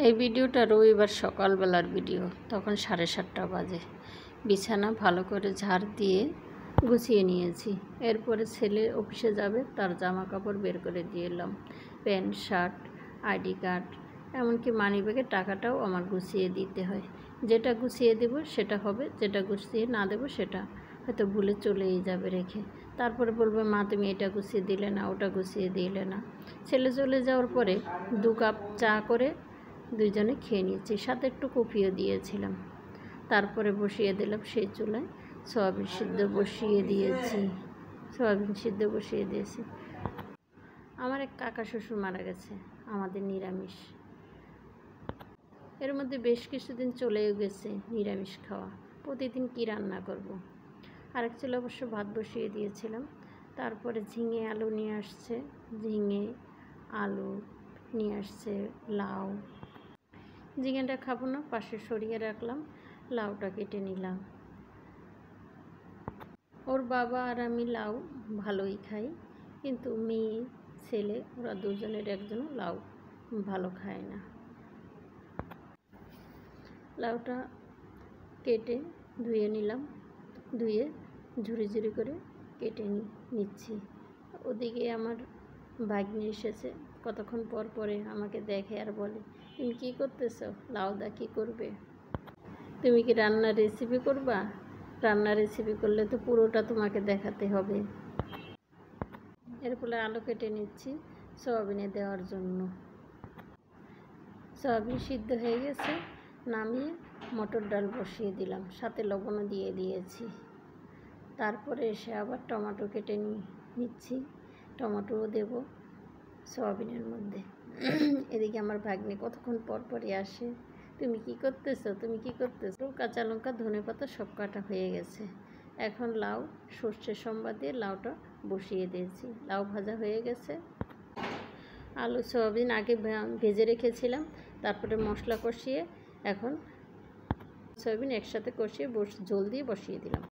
এই ভিডিওটা রবিবার সকালবেলার ভিডিও। তখন 7:30 বাজে। বিছানা ভালো করে ঝাড় দিয়ে গুছিয়ে নিয়েছি। এরপরে ছেলে অফিসে যাবে, তার জামা কাপড় বের করে দিয়ে এলাম। প্যান্ট, শার্ট, আইডি কার্ড, এমনকি মানিব্যাগের টাকাটাও আমার গুছিয়ে দিতে হয়। যেটা গুছিয়ে দেব সেটা হবে, যেটা গুছিয়ে না দেব সেটা হয়তো ভুলে চলেই যাবে রেখে। তারপরে বলবে, মা তুমি এটা গুছিয়ে দিলে না, ওটা গুছিয়ে দিলে না। ছেলে চলে যাওয়ার পরে 2 কাপ চা করে দুইজনে খেয়ে নিয়েছি, সাথে একটু কফিও দিয়েছিলাম। তারপরে বসিয়ে দিলাম সেই চুলায় সয়াবিন সিদ্ধ বসিয়ে দিয়েছি। আমার এক কাকা শ্বশুর মারা গেছে, আমাদের নিরামিষ। এর মধ্যে বেশ কিছুদিন চলেও গেছে নিরামিষ খাওয়া। প্রতিদিন কি রান্না করব। আরেক চুলে অবশ্য ভাত বসিয়ে দিয়েছিলাম। তারপরে ঝিঙে আলু নিয়ে আসছে, লাউ। ঝিঙেটা খাবো না, পাশে সরিয়ে রাখলাম। লাউটা কেটে নিলাম। ওর বাবা আর আমি লাউ ভালোই খাই, কিন্তু মেয়ে ছেলে ওরা দুজনের একজনও লাউ ভালো খায় না। লাউটা কেটে ধুয়ে নিলাম, ধুয়ে ঝুরি করে কেটে নিচ্ছি। ওদিকে আমার ভাগ্নি এসেছে, কতক্ষণ পরে আমাকে দেখে আর বলে, তুমি কী করতেছ? লাউদা কী করবে? তুমি কি রান্নার রেসিপি করবা? রান্নার রেসিপি করলে তো পুরোটা তোমাকে দেখাতে হবে। এরপরে আলু কেটে নিচ্ছি সয়াবিনে দেওয়ার জন্য। সয়াবিন সিদ্ধ হয়ে গেছে, নামিয়ে মটর ডাল বসিয়ে দিলাম, সাথে লবণও দিয়ে দিয়েছি। তারপরে এসে আবার টমেটো কেটে নিচ্ছি, টমেটোও দেব সয়াবিনের মধ্যে। এদিকে আমার ভাগ্নে কতক্ষণ পরই আসে, তুমি কি করতেছো? কাঁচা লঙ্কা, ধনেপাতা সব কাটা হয়ে গেছে। এখন লাউ, সর্ষের সম্বাদ দিয়ে লাউটা বসিয়ে দিয়েছি। লাউ ভাজা হয়ে গেছে। আলু সয়াবিন আগে ভেজে রেখেছিলাম, তারপরে মশলা কষিয়ে এখন সয়াবিন একসাথে কষিয়ে ঝোল দিয়ে বসিয়ে দিলাম।